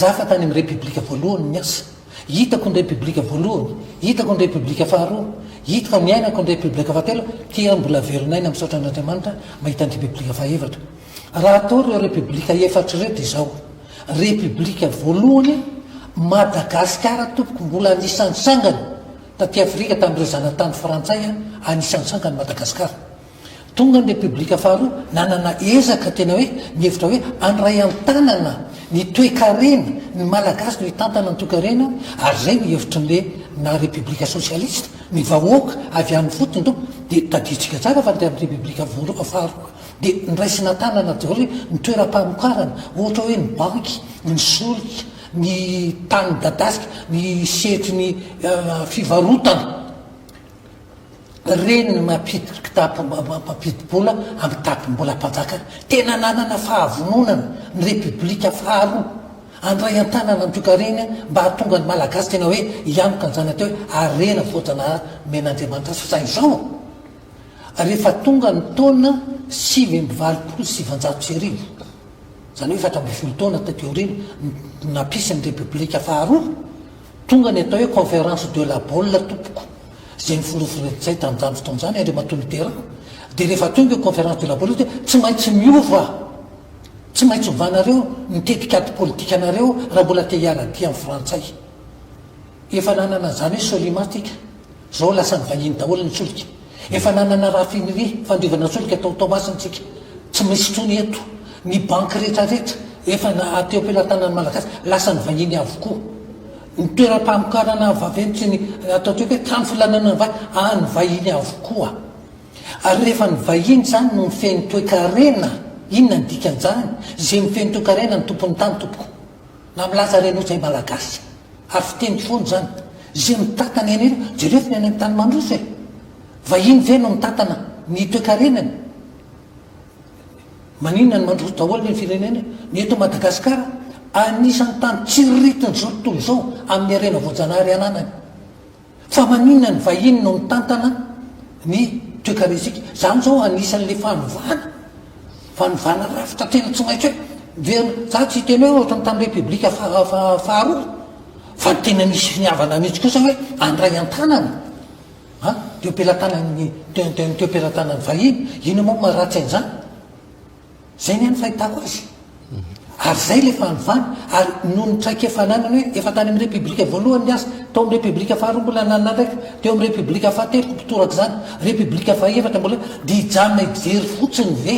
zafa tany amin'ny repoblika voalohany ny asa hitako ny repoblika voalohany hitako ny repoblika faharoa hitako niainako ny repoblika fahatelo tia mbola velonaina misaotra an'Andriamanitra mahita ny repoblika fahaefatra raha atao reo repoblika efatra reo dia izao repoblika voalohany Madagascar tompoko mbola anisan'ny sangany taty Afrika tamin'ireo zanatany frantsay anisan'ny sangany Madagascar tonga ny repoblika faharoa nanana ezaka tena hoe mihevitra hoe andray an-tanana ny toe-karena ny malagasy no hitantana ny toe-karena ary zay mihevitra n'le na repoblika sosialista ny vahoaka avy amin'ny fotony tompo dia taditsika tsara fa amin'ny repoblika faharoa dia niraisina tanana daholo hoe ny toeram-pamokarana ohatra hoe ny banky ny solika ny tany dadasika ny setry ny fivarotana reny mampiditra kitapo-mampidi-bola amin'ny tapim-bola mpanjaka tena nanana fahavononana ny repoblika faharoa andray an-tanana ny toe-karena mba hahatonga ny malagasy tena hoe hianoka an'izany atao hoe arena voajanahary men'Andriamanitra fa zay izao rehefa tonga ny taona 1970 zany hoe 7 taona taty aorina nampisy ny repoblika faharoa tonga ny atao hoe conférence de la balle tompoko zay ny filofiretzay tamin'izany fotoan'izany Andriamanitra Mitterrand dia rehefa tonga io conférence de la balle dia tsy maintsy miova tsy maintsy ovanareo nitetikady politika anareo raha mbola te hiala ty amin'ny frantsay efa nanana zany hoe solimatika zao lasa ny vahiny daholo ny solika efa nanana rafinerie fandiovana solika atao tomasintsika tsy misy trony eto ny banky rehetrarehetra efa ateo am-pelantanany malagasy lasa ny vahiny avokoa ny toeram-pamokarana vaventsy ny atao teo hoe trano filanana ny any vahiny avokoa ary rehefa ny vahiny zany no mifeny toe-karena inona ny dikan'izany zay mifeny toe-karena ny tompony tany tompoko na milaza reny ohatsy zay malagasy ary fiteny foany zany zay mitatana eny jereo fa ny any amin'ny tany mandroso e vahiny ve no mitatana ny toe-karenany maninona ny mandroso daholo ny firenena ny eto Madagascar anisan'ny tany tsiritiny zao tontolo zao amin'ny arena voajanahary ananany fa maninona ny vahiny no mitantana ny toe-karesika zany zao anisan'le fanovana rafitra tena tsy maintsy hoe za tsy tena hoe ohatra tany repoblika faharoa fa tena nisy finiavana mihitsy kosa hoe andray an-tanana teopelantanany teopelantanany vahiny ino moa maharatsy an'izany zay ny any fahitako azy ary zay le fanovana ary no ny traikefananany hoe efa tany amin'ny repoblika voalohany ny asa tao amin'ny repoblika faharoa mbola nanana ndraiky teo amin'ny repoblika fahateloko mpitoraka zany repoblika fahaefatra mbola dia hijanona hijery fotsiny ve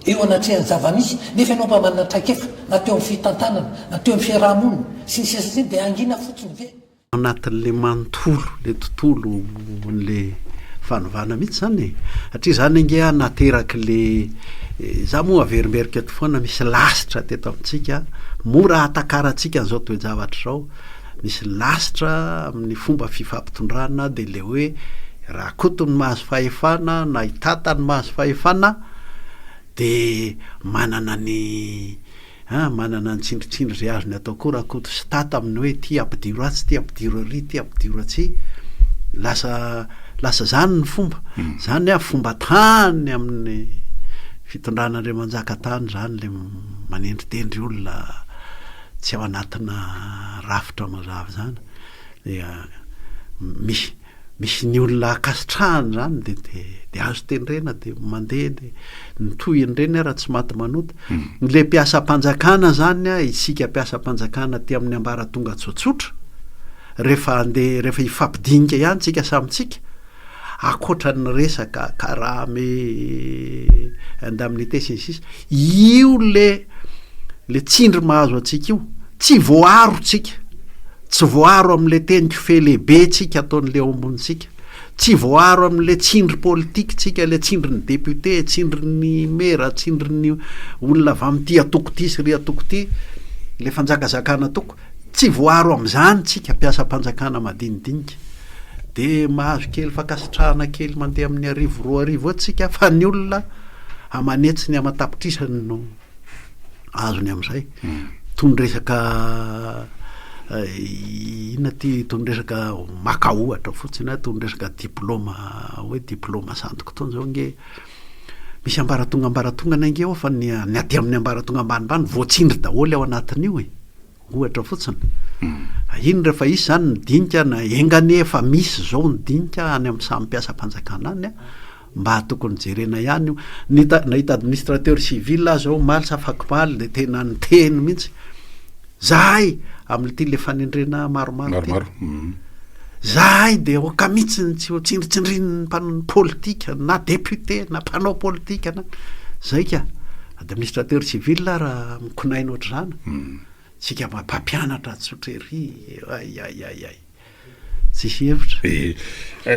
eo anatrehan'ny zava-misy nefa ianao mba manana traikefa na teo amin'ny fitantanana na teo amin'ny fiarahamonina sy ny sisa zay dia angina fotsiny ve anatin'le manontolo le tontolo n'le fanovana mihitsy zany satria zany inge nateraky le za moa averimberika eto foana misy lasitra teto amintsika mora atakaratsika n'izao toe-javatra zao misy lasitra amin'ny fomba fifampitondrana dia le hoe raha koto ny mahazo fahefana na hitata ny mahazo fahefana dia manana ny tsindrotsindro zay azony atao koa raha koto sy tata amin'ny hoe ty ampidiro atsy ty ampidiro ary ty ampidiro atsy lasa zany ny fomba zany a fomba tany amin'ny fitondrana ndre manjaka tany zany le manendritendry olona tsy ao anatina rafitra mazava zany dia misy ny olona akasitrahany zany de azo tenyrena de mandeha de nitoyiny reny raha tsy maty manota le mpiasa-panjakana zany a isika mpiasa-panjakana ty amin'ny ambara tonga tsotsotra rehefa hifampidinika ihany tsika samitsika akoatra ny resaka karame indemnité sy ny sisa io le tsindry mahazo atsika io tsy voaro tsika tsy voaro am'le teniko fe lehibe tsika ataon'le ao ambonitsika tsy voaro am'le tsindry politika tsika le tsindry ny député tsindry ny mera tsindry ny olona avy am'ty atoko ty sy ry atoko ty le fanjakazakana toko tsy voaro am'izany tsika mpiasa-panjakana madinidinika de mahazo kely fakasitrahana kely mandeha amin'ny arivo roa arivo atsika fa ny olona amanetsy ny amatapitrisany no azony amin'izay tondresaka inona ty tondresaka maka ohatra fotsiny tondresaka diplôma hoe diplôma santoko tony zao nge misy ambaratonga nange ao fa ny aty amin'ny ambaratonga ambanimbany voatsindry daholo ao anatin'io ohatra fotsiny iny rehefa izy zany nidinika na engany efa misy zao nidinika any amin'ny samy mpiasa-panjakana any mba tokony jerena ihany io nahita administrateur civil zao maly safaky maly de tena niteny mihitsy zahay amin'ity le fanendrena maromaro zahay de oka mihitsy tsy tsindritsindrin'ny mpanao politika na député na mpanao politika na zay ka administrateur civil raha mikonaina ohatr' zany tsika mpampianatra tsotrery ay tsisy hevitra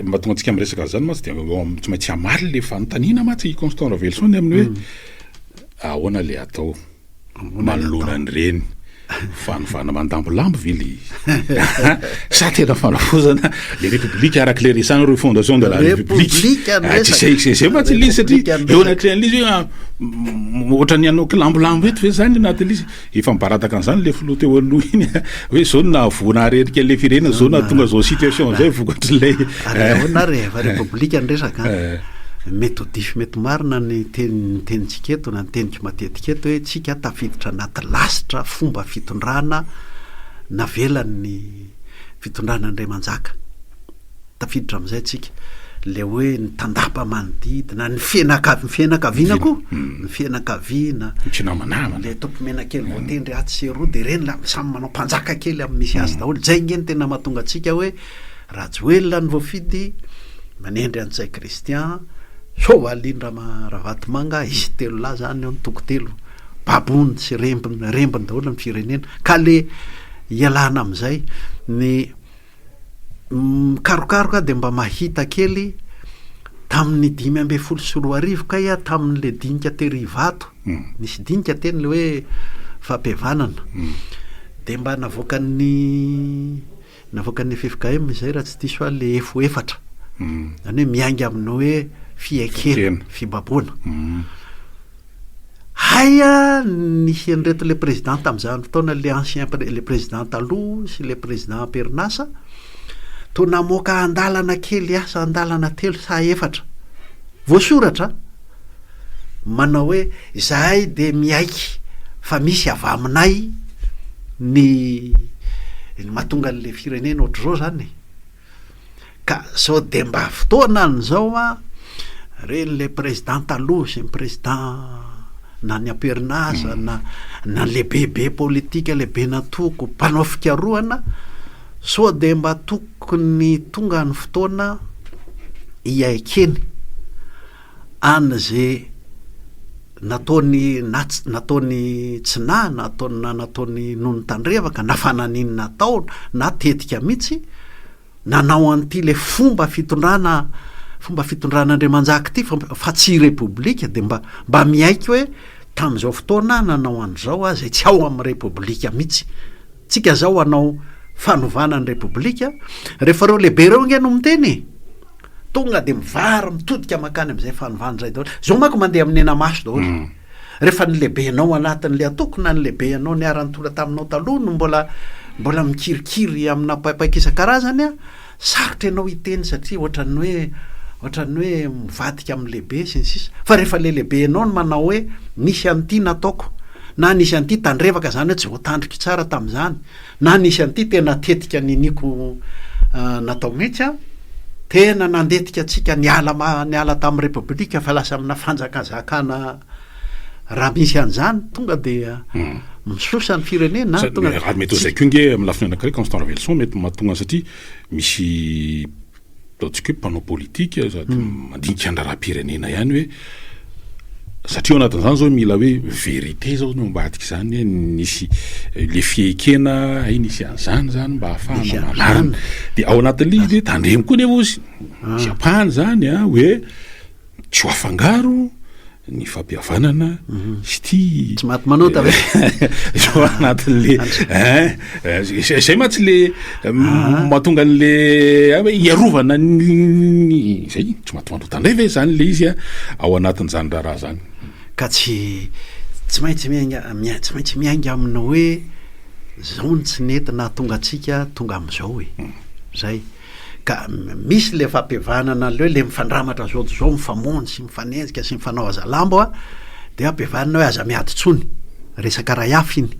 mba tonga antsika am'resaka zany matsy de tsy maintsy amaly le fanontaniana matsy Constant Ravelson amin'ny hoe ahoana le atao manoloana ny reny fanovana mandambolambo vily sa tena fanafozana le Repoblika araky le resana reo fondation de la République zay matsy lizy satria eo anatrehan'izy hoe ohatrany anao kilambolambo eto ve zany anatin'izy efa mibarataka an'izany le filoha teo aloha iny hoe zao na voana arerika le firenena zao na tonga zao situation zay vokatr'ilay ahoana rehefa Repoblika nresaka mety diso mety marina ny tenitsika eto na ny teniko matetika eto hoe tsika tafiditra anaty lasitra fomba fitondrana navelan'ny fitondrana Andriamanjaka tafiditra amin'izay tsika le hoe ny tandapa manodidina ny fianakaviana koa ny fianakaviana le tompomena kely voatendry atsy seroa de reny la samy manao mpanjaka kely amin'ny misy azy daholo zay ngeny tena mahatonga atsika hoe rajoelona ny voafidy manendry antsay kristian so alindra ravatomanga izy telo la zany eo ny toko telo babony sy rembony daholo ny firenena ka le ialana amin'izay ny karokaroka de mba mahita kely tamin'ny 5 ka ia tamin'le dinika terivato nisy dinika teny le hoe fampiavanana de mba navoakan'ny FFKM zay raha tsy diso le efatra zany hoe miainga aminao hoe fiekena fibaboana haya nisy an'ireto le président amin'izany fotoana le ancien le président taloha sy le président Pernasa to namoaka andalana kely asa andalana telo sa efatra voasoratra manao hoe zahay de miaiky fa misy avy aminay ny mahatonga an'le firenena ohatr' zao zany ka sao de mba fotoana n'izao reny le président taloha sy ny président na ny Pernasa na lehibe politika lehibe natoko mpanao fikarohana so de mba tokony tonga ny fotoana iaikeny an'izay nataony tsina nataony noho ny tandrevaka na fananiny natao na tetika mihitsy nanao an'ity le fomba fitondrana Andriamanjaka ity fa tsy Repoblika de mba miaiky hoe tamin'izao fotoana nanao an'izao zay tsy ao amin'ny Repoblika mihitsy tsika zao anao fanovana ny Repoblika rehefa reo lehibe reo nge no miteny tonga de mivary mitodika makany am'izay fanovana zay daholo zao manko mandeha amin'ny enamaso daholo rehefa ny lehibe anao anatin'le atoko na ny lehibe anao niarany tola taminao taloha no mbola mikirikiry amina paipaiky isan-karazany sarotra ianao hiteny satria ohatran'ny hoe mivadika amin'ny lehibe sy ny sisa fa rehefa le lehibe anao no manao hoe nisy an'ity nataoko na nisy an'ity tandrevaka zany hoe tsy voatandriky tsara tamin'izany na nisy an'ity tena tetika niniko natao mihitsy tena nandetika atsika niala tamin'ny Repoblika fa lasa amina fanjakazakana raha misy an'izany tonga de misosa ny firenena raha mety zay koa nge amin'ny lafiny anankiray Constant Ravelson mety mahatonga satria misy ataontsika hoe mpanao politika sady mandinika andraram-pirenena ihany hoe satria anatin'izany zao mila hoe vérité zao no mbadika zany hoe nisy le fiekena ay nisy an'izany zany mba ahafahana mamarina de ao anatin'le izy tandremo koa nefa ozy sy apahany zany hoe tsy ho afangaro ny fampihavanana sy ty tsy maty manota ve zao anatin'le zay matsy le mahatonga an'le hoe iarovana zay tsy maty manota ndray ve zany le izy ao anatin'izany raha zany ka tsy maintsy miainga amina hoe zao ny tsy nentina tonga atsika tonga am'izao hoe zay ka misy le fampihavanana le hoe le mifandramatra zao mifamonjy sy mifanenjika sy mifanao aza lambo de ampihavanana hoe aza miady tsony resaka raha hafa iny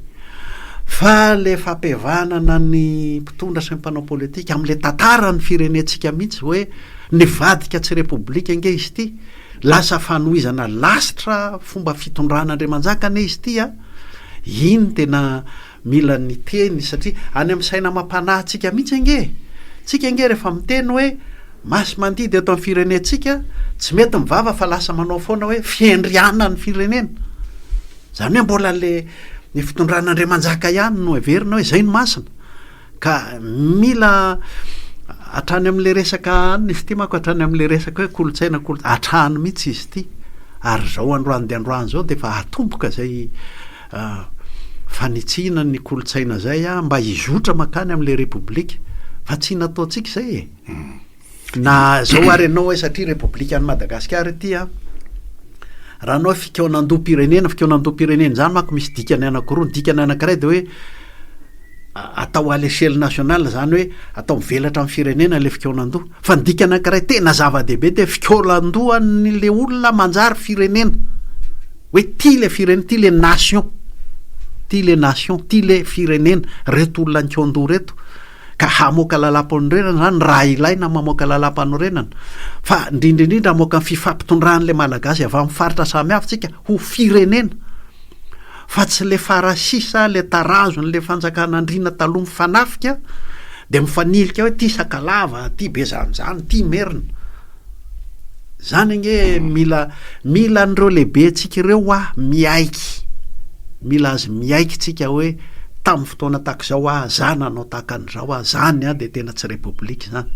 fa le fampivanana ny mpitondra sy ny mpanao politika amin'le tantara ny firenentsika mihitsy hoe nivadika tsy repoblika nge izy ty lasa fanoizana lasitra fomba fitondrana Andriamanjaka ane izy ty a iny tena mila ny teny satria any amin'ny saina mampanahintsika mihitsy nge tsika nge rehefa miteny hoe masy mandidy eto amin'ny firenentsika tsy mety mivava fa lasa manao foana hoe fiendriana ny firenena zany hoe mbola le ny fitondran'Andriamanjaka ihany no everina hoe zay no masina ka mila atrany amin'le resaka ny izy ty mako atrany amin'le resaka hoe kolotsaina atrany mihitsy izy ty ary zao androany de androany zao de fa atomboka zay fanitsina ny kolotsaina zay mba hizotra makany amin'le repoblika fa tsy nataontsika zay e na zao ary anao hoe satria repoblika any Madagascar ity raha anao fikaonandoam-pirenena fikaonandoam-pirenena zany manko misy dikany anankiroa ny dikany anankiray de hoe atao à l'échelle nationale zany hoe atao mivelatra amin'ny firenena le fikaonandoha fa ny dikany anankiray tena zava-dehibe de fikaonandoha le olona manjary firenena hoe ty le firenena ty le nation ty le firenena reto olona nikaondoha reto ka hamoaka lalampanorenana zany raha ilaina mamoaka lalampanorenana fa indrindraindrindra hamoaka ny fifampitondrahan'le malagasy avy amin'ny faritra samihafa tsika ho firenena fa tsy le farasisa le tarazony le fanjakan'andrina taloha mifanafika de mifanilika hoe ty sakalava ty bezanjany ty merina zany nge mila an'ireo lehibe tsika ireo mila azy miaiky tsika hoe tamin'ny fotoana takizao zany anao takan'izao zany de tena tsy repoblika zany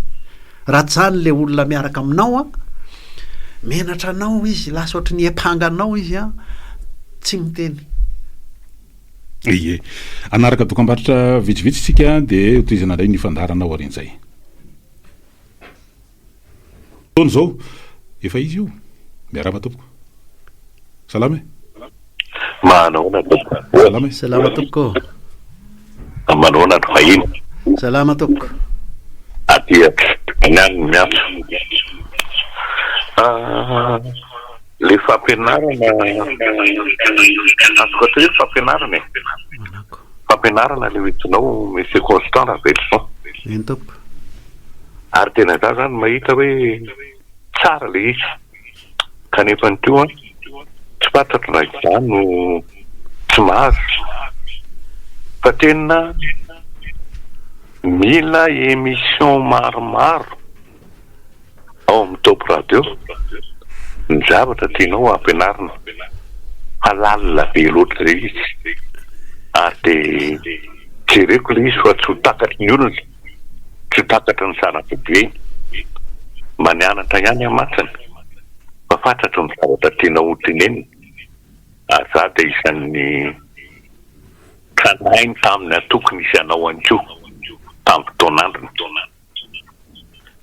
raha tsy zany le olona miaraka aminao menatra anao izy lasa ohatry ny epanganao izy tsy miteny ie anaraka dokam-barotra vitsivitsy tsika de toizana ndray ny fandaranao arin'izay taony zao efa izy io miarama tompoko salama manona salama salama tompoko manona fahiny salama tompoko aty any miatso le fampianarana azoko atao hoe fampianarana le hoentinao monsieur Constant Ravelson eny tompo ary tena za zany mahita hoe tsara le izy kanefa ny teo tsy fantatro na izany no tsy mahazo fa tena mila émission maromaro ao amin'ny top radio ny zavatra tianao ampianarina halalina be loatra zay izy ary de jereko le izy fa tsy ho takatry ny olona tsy ho takatry ny zana-biby eny manianatra ihany amatsiny fa fantatry ny zavatra tianao tenenina ary za de isan'ny kanainy taminy atokony isy anao anko tamin'ny fotoan'androny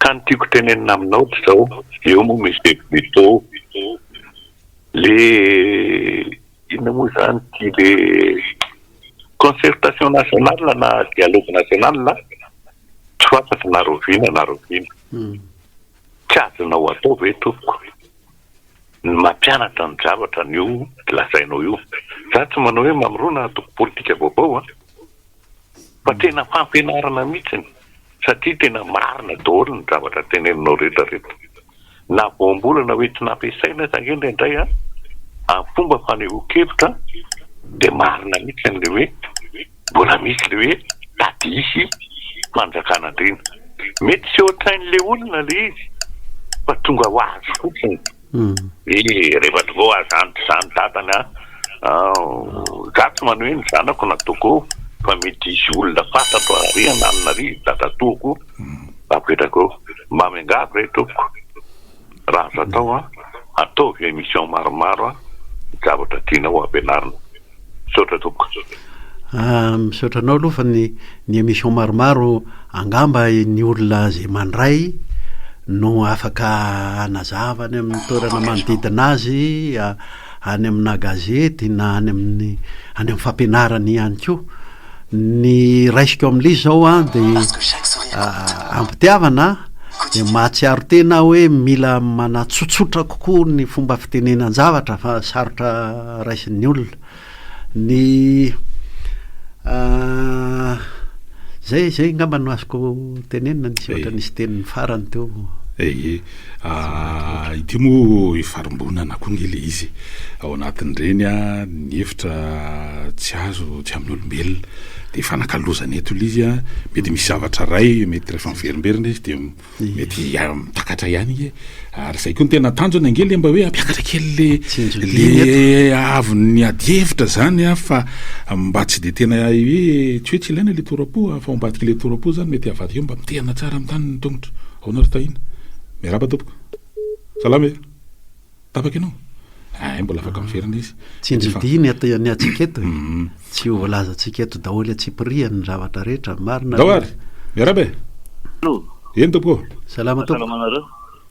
ka ny tiako tenenina aminao tsy zao eo moa misy VIDÉOS le inona moa zany ty le concertation nationale na dialogue national la tsy fantatry narovina tsy azonao atao ve tompoko ny mampianatra ny zavatra n'io lazainao io za tsy manao hoe mamirona atoko politika vaovao fa tena fampianarana mihitsiny satria tena marina daholo ny zavatra teneninao rehetrarehetra na voambolana hoe tsy nampiasaina zangendra indray amin'ny fomba fanehoan-kevitra de marina mihitsy le hoe mbola misy le hoe tadisy fanjakan'andrina mety sy ohatrain'le olona le izy fa tonga ho azy fotsiny rehefa vo zany tatany za tsy manao hoe ny zanako nataoko fa mety izy olona fantatro ary ananina ry datatoko apetrako mamengavy re topoko raha azo atao ataovy émission maromaro zavatra tianao ampianarina misaotra topoko misaotra anao aloha fa ny émission maromaro angamba ny olona zay mandray no afaka anazavany amin'ny toerana manodidina azy any amina gazety na any amin'ny fampianarany ihany koa ny raisiko amin'ilay zao de ampitiavana de mahatsiaro tena hoe mila manatsotsotra kokoa ny fomba fitenenan-javatra fa sarotra raisin'ny olona ny Zay ngamba no azoko tenenina nisy ohatra nisy tenin'ny farany teo. Ity moa ifarombonana koa ngely izy ao anatin'ireny ny hevitra tsy azo tsy amin'ny olombelona de fanakalozana eto izy mety misy zavatra ray mety rehefa miverimberina izy de mety mitakatra ihany ary zay koa ny tena tanjona ngely mba hoe ampiakatra kely le avy ny adihevitra zany fa mba tsy de tena hoe tsy hoe tsy ilaina le torapo fa ambadika le torapo zany mety avadika mba mitehana tsara amin'ny tany ny tongotra ao na rotahina miaraba tompoko salama tapaka ianao mbola afaka miferana izy tsindridiny ny atsika eto tsy ho voalaza atsika eto daholo atsipiriany ny zavatra rehetra marina daoary miaraba eny tompoko salama tompoko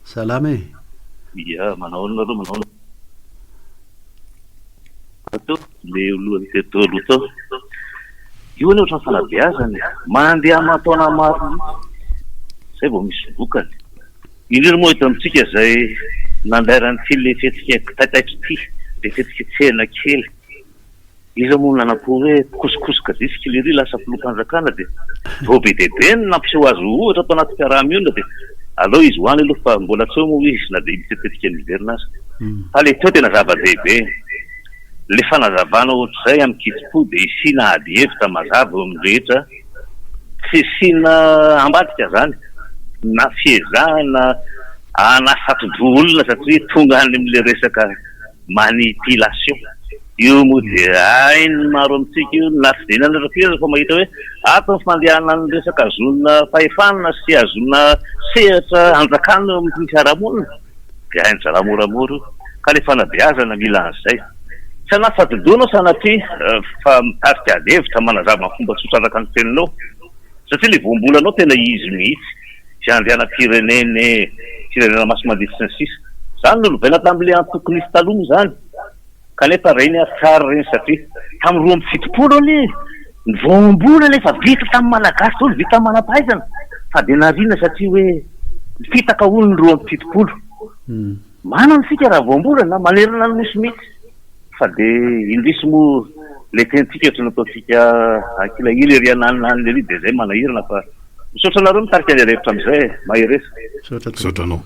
salama manao le olohany tetolo tao io ny ohatran'ny fanabeazany mandeha mataona maro zay vao misy bokany indrindra moa hita amitsika zay nandairanyty le fetsika taitaitry ty le fetsika tsena kely izy moa nanampo hoe kosokosoka disklery lasa filokanjakana de vao be debe ny nampiseho azy ohatra atao anaty fiaraha-miona de aleo izy hoany aloha fa mbola tsy hoe moa izy na de mitsetipetika miverina azy fa le teo tena zava-dehibe le fanazavana ohatr'izay amin'ny kitipo de isina ady hevitra mazava eo amin'ny rehetra tsy isina ambadika zany na fiezahana anafatodro olona satria tonga any am'le resaka manipulation io moa de ainy maro amitsika io na fidenana rafieza fa mahita hoe ato fandehana ny resaka azona fahefana sy azona sehatra anjakana eo amin'ny fiarahamonina de hainy zara moramora ka le fanabeazana mila an'izay tsy anafatodona sanatria fa mitarika adhevitra manazava fomba tsotra araka ny teninao satria le voambolanao tena izy mihitsy sy andehana pireneny firenena masomadify sy ny sisa zany nolovaina tam'le antokony isy talomo zany kanefa reny atsara reny satria tamy 20 ane ny voambola nefa vita tamy malagasy olo vita manampahaizana fa de narina satria hoe fitaka olo ny 20 manana sika raha voambola na manerana ny misy mihitsy fa de indrisy moa le tentsika ohatrany ataotsika ankila ily riananany le de zay manahirana fa misaotra nareo mitarika le revitra am'izay maheresa misaotranao